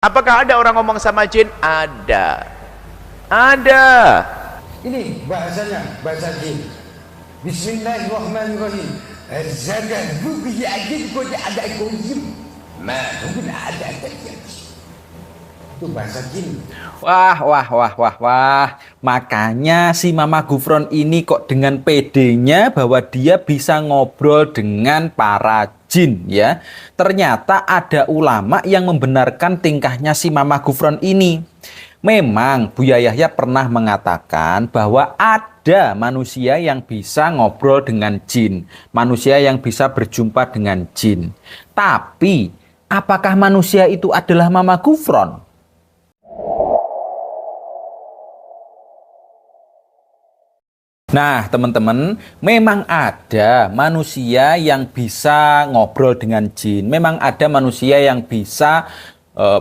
Apakah ada orang ngomong sama jin? Ada. Ada. Ini bahasanya, bahasa jin. Bismillahirrahmanirrahim. Zakat buki ajin kau ada kunjim. Mungkin ada kajian. Itu bahasa jin. Wah. Makanya si Mama Gufron ini kok dengan pedenya bahwa dia bisa ngobrol dengan para jin ya. Ternyata ada ulama yang membenarkan tingkahnya si Mama Gufron ini. Memang Buya Yahya pernah mengatakan bahwa ada manusia yang bisa ngobrol dengan jin. Manusia yang bisa berjumpa dengan jin. Tapi apakah manusia itu adalah Mama Gufron? Nah, teman-teman, memang ada manusia yang bisa ngobrol dengan jin. Memang ada manusia yang bisa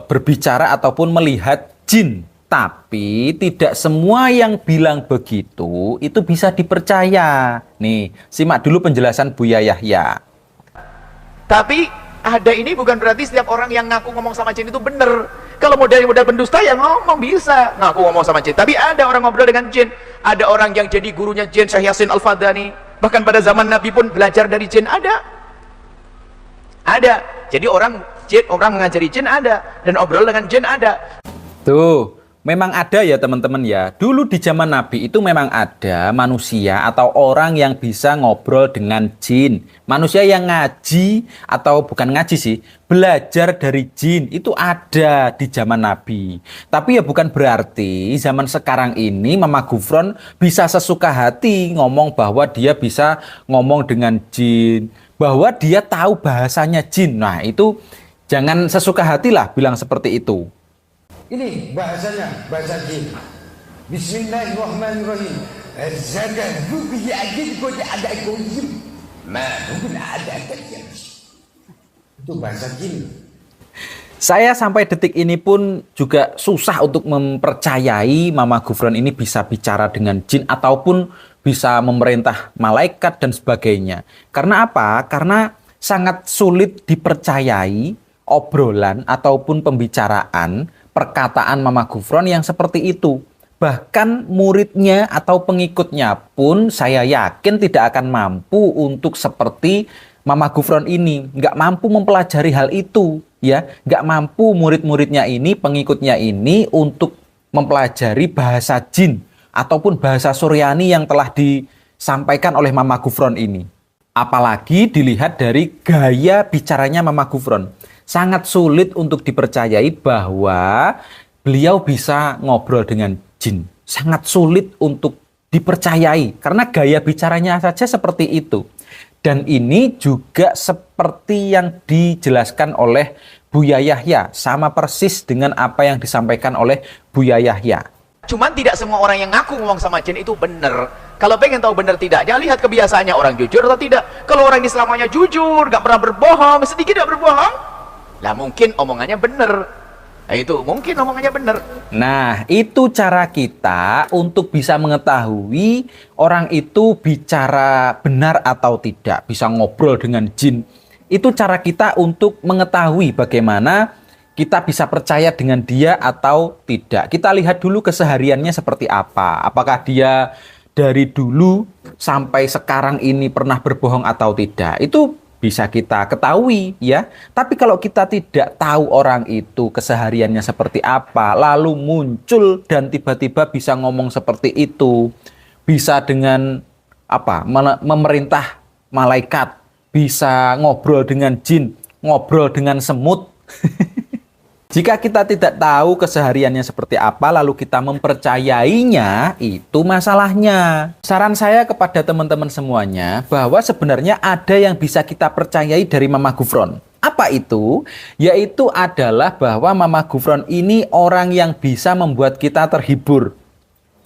berbicara ataupun melihat jin. Tapi tidak semua yang bilang begitu itu bisa dipercaya. Nih, simak dulu penjelasan Buya Yahya. Tapi ada ini bukan berarti setiap orang yang ngaku ngomong sama jin itu benar. Kalau model-model pendusta yang ngomong bisa ngaku ngomong sama jin. Tapi ada orang ngobrol dengan jin. Ada orang yang jadi gurunya jin, Syekh Yasin Al-Fadani. Bahkan pada zaman Nabi pun belajar dari jin ada. Ada. Jadi orang mengajari jin ada. Dan obrol dengan jin ada. Tuh, memang ada ya teman-teman ya. Dulu di zaman Nabi itu memang ada manusia atau orang yang bisa ngobrol dengan jin. Manusia yang ngaji atau bukan ngaji sih, belajar dari jin itu ada di zaman Nabi. Tapi ya bukan berarti zaman sekarang ini Mama Gufron bisa sesuka hati ngomong bahwa dia bisa ngomong dengan jin, bahwa dia tahu bahasanya jin. Nah itu jangan sesuka hatilah bilang seperti itu. Ini bahasanya, bahasa jin. Bismillahirrahmanirrahim. Zakat buki ajin kau ada kunjim. Mungkin ada kajian. Itu bahasa jin. Saya sampai detik ini pun juga susah untuk mempercayai Mama Gufron ini bisa bicara dengan jin ataupun bisa memerintah malaikat dan sebagainya. Karena apa? Karena sangat sulit dipercayai obrolan ataupun pembicaraan perkataan Mama Gufron yang seperti itu. Bahkan muridnya atau pengikutnya pun saya yakin tidak akan mampu untuk seperti Mama Gufron ini. Nggak mampu mempelajari hal itu. Ya, nggak mampu murid-muridnya ini, pengikutnya ini untuk mempelajari bahasa jin ataupun bahasa Suryani yang telah disampaikan oleh Mama Gufron ini. Apalagi dilihat dari gaya bicaranya Mama Gufron. Sangat sulit untuk dipercayai bahwa beliau bisa ngobrol dengan jin. Sangat sulit untuk dipercayai karena gaya bicaranya saja seperti itu. Dan ini juga seperti yang dijelaskan oleh Buya Yahya, sama persis dengan apa yang disampaikan oleh Buya Yahya. Cuman tidak semua orang yang ngaku ngomong sama jin itu benar. Kalau pengen tahu benar tidaknya, lihat kebiasaannya orang jujur atau tidak. Kalau orang ini selamanya jujur, gak pernah berbohong, sedikit gak berbohong, lah mungkin omongannya benar. Nah itu mungkin omongannya benar. Nah itu cara kita untuk bisa mengetahui orang itu bicara benar atau tidak, bisa ngobrol dengan jin. Itu cara kita untuk mengetahui bagaimana kita bisa percaya dengan dia atau tidak. Kita lihat dulu kesehariannya seperti apa. Apakah dia dari dulu sampai sekarang ini pernah berbohong atau tidak. Itu bisa kita ketahui ya. Tapi kalau kita tidak tahu orang itu kesehariannya seperti apa, lalu muncul dan tiba-tiba bisa ngomong seperti itu, bisa dengan apa? Memerintah malaikat, bisa ngobrol dengan jin, ngobrol dengan semut. Jika kita tidak tahu kesehariannya seperti apa, lalu kita mempercayainya, itu masalahnya. Saran saya kepada teman-teman semuanya, bahwa sebenarnya ada yang bisa kita percayai dari Mama Gufron. Apa itu? Yaitu adalah bahwa Mama Gufron ini orang yang bisa membuat kita terhibur.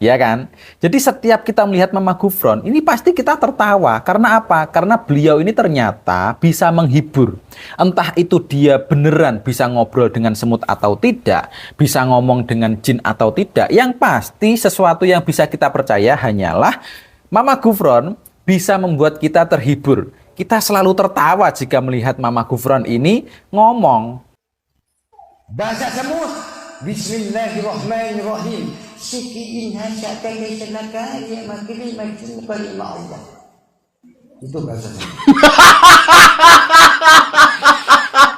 Ya kan? Jadi setiap kita melihat Mama Gufron, ini pasti kita tertawa. Karena apa? Karena beliau ini ternyata bisa menghibur. Entah itu dia beneran bisa ngobrol dengan semut atau tidak, bisa ngomong dengan jin atau tidak. Yang pasti sesuatu yang bisa kita percaya hanyalah Mama Gufron bisa membuat kita terhibur. Kita selalu tertawa jika melihat Mama Gufron ini ngomong. Bahasa semut. Bismillahirrahmanirrahim. Sikiin hasa tele senaka ya makili macam perima Allah. Itu bahasa semut.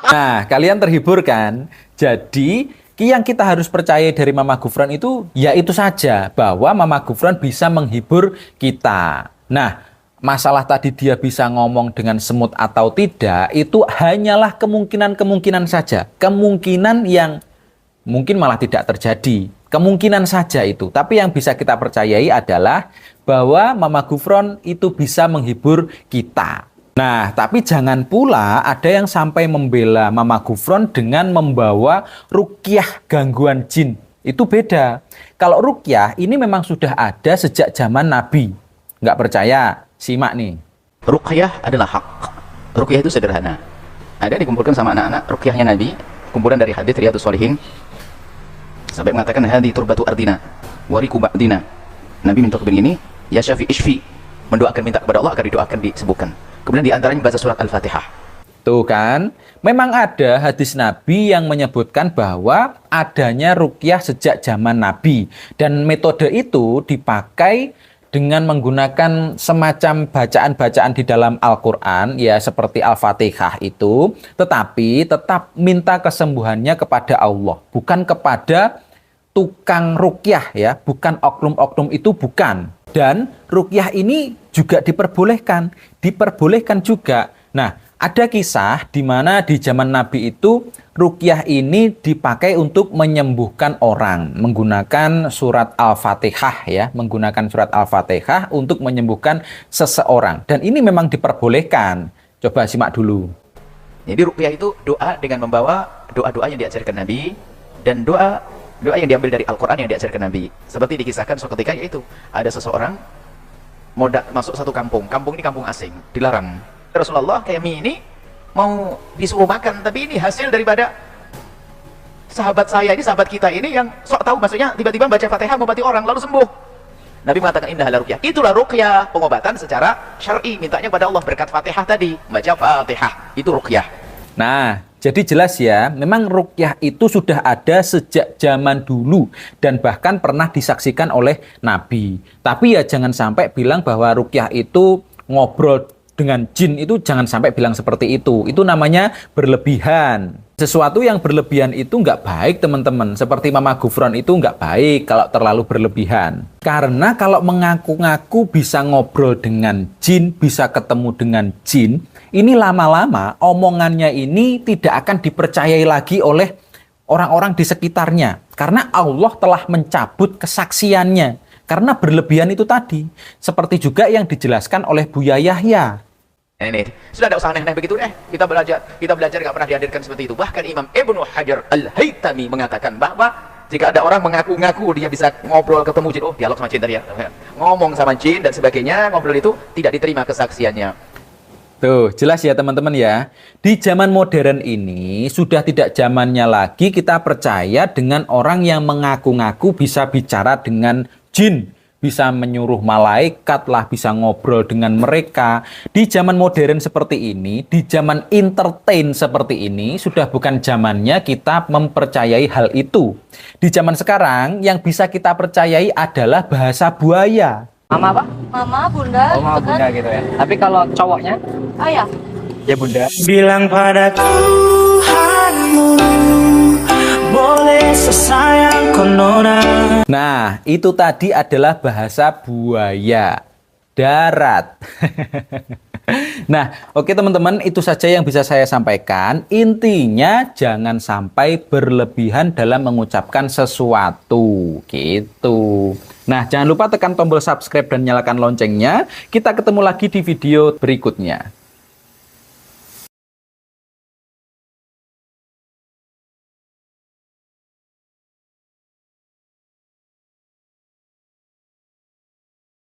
Nah, kalian terhibur kan? Jadi, yang kita harus percaya dari Mama Gufron itu, ya itu saja, bahwa Mama Gufron bisa menghibur kita. Nah, masalah tadi dia bisa ngomong dengan semut atau tidak, itu hanyalah kemungkinan-kemungkinan saja. Kemungkinan yang mungkin malah tidak terjadi. Kemungkinan saja itu. Tapi yang bisa kita percayai adalah bahwa Mama Gufron itu bisa menghibur kita. Nah, tapi jangan pula ada yang sampai membela Mama Gufron dengan membawa ruqyah gangguan jin. Itu beda. Kalau ruqyah ini memang sudah ada sejak zaman Nabi. Nggak percaya? Simak nih. Ruqyah adalah hak. Ruqyah itu sederhana. Ada dikumpulkan sama anak-anak ruqyahnya Nabi, kumpulan dari hadits Riyadhus Shalihin. Sampai mengatakan hadhi turbatu ardina wariku ba'dina. Nabi minta begini, ya syafi ishfi, mendoakan minta kepada Allah agar didoakan disebutkan. Kemudian diantaranya baca surat Al-Fatihah. Tuh kan, memang ada hadis Nabi yang menyebutkan bahwa adanya ruqyah sejak zaman Nabi. Dan metode itu dipakai dengan menggunakan semacam bacaan-bacaan di dalam Al-Quran, ya seperti Al-Fatihah itu, tetapi tetap minta kesembuhannya kepada Allah, bukan kepada tukang ruqyah, ya, bukan oknum-oknum itu, bukan. Dan ruqyah ini juga diperbolehkan juga. Nah, ada kisah di mana di zaman Nabi itu ruqyah ini dipakai untuk menyembuhkan orang menggunakan surat Al-Fatihah, ya, menggunakan surat Al-Fatihah untuk menyembuhkan seseorang. Dan ini memang diperbolehkan. Coba simak dulu. Jadi ruqyah itu doa dengan membawa doa-doa yang diajarkan Nabi dan doa yang diambil dari Al-Quran yang diajarkan Nabi. Seperti dikisahkan suatu ketika, yaitu ada seseorang mau masuk satu kampung. Kampung ini kampung asing, dilarang. Rasulullah, kayak mie ini mau disuruh makan, tapi ini hasil daripada sahabat saya ini, sahabat kita ini yang sok tahu, maksudnya tiba-tiba baca Fatihah mengobati orang lalu sembuh. Nabi mengatakan innaha ruqyah. Itulah ruqyah, pengobatan secara syar'i, mintanya kepada Allah berkat Fatihah tadi, baca Fatihah, itu ruqyah. Nah, jadi jelas ya, memang ruqyah itu sudah ada sejak zaman dulu dan bahkan pernah disaksikan oleh Nabi. Tapi ya jangan sampai bilang bahwa ruqyah itu ngobrol dengan jin, itu jangan sampai bilang seperti itu. Itu namanya berlebihan. Sesuatu yang berlebihan itu nggak baik, teman-teman. Seperti Mama Gufron itu nggak baik kalau terlalu berlebihan. Karena kalau mengaku-ngaku bisa ngobrol dengan jin, bisa ketemu dengan jin, ini lama-lama omongannya ini tidak akan dipercayai lagi oleh orang-orang di sekitarnya. Karena Allah telah mencabut kesaksiannya. Karena berlebihan itu tadi. Seperti juga yang dijelaskan oleh Buya Yahya. Ini sudah ada usaha aneh-aneh begitu kita belajar nggak pernah dihadirkan seperti itu. Bahkan Imam Ibnu Hajar Al-Haytami mengatakan bahwa jika ada orang mengaku-ngaku dia bisa ngobrol ketemu jin, dialog sama jin tadi ya, ngomong sama jin dan sebagainya, ngobrol itu tidak diterima kesaksiannya. Tuh, jelas ya teman-teman ya. Di zaman modern ini sudah tidak zamannya lagi kita percaya dengan orang yang mengaku-ngaku bisa bicara dengan jin, bisa menyuruh malaikat lah, bisa ngobrol dengan mereka. Di zaman modern seperti ini, di zaman entertain seperti ini, sudah bukan zamannya kita mempercayai hal itu. Di zaman sekarang, yang bisa kita percayai adalah bahasa buaya. Mama apa? Mama, bunda, Oh, mama gitu kan? bunda gitu ya. Tapi kalau cowoknya, Ayah. ya bunda. Bilang pada Tuhanmu, boleh sesayang konona. Nah, itu tadi adalah bahasa buaya darat. Nah, oke teman-teman, itu saja yang bisa saya sampaikan. Intinya jangan sampai berlebihan dalam mengucapkan sesuatu, gitu. Nah, jangan lupa tekan tombol subscribe dan nyalakan loncengnya. Kita ketemu lagi di video berikutnya.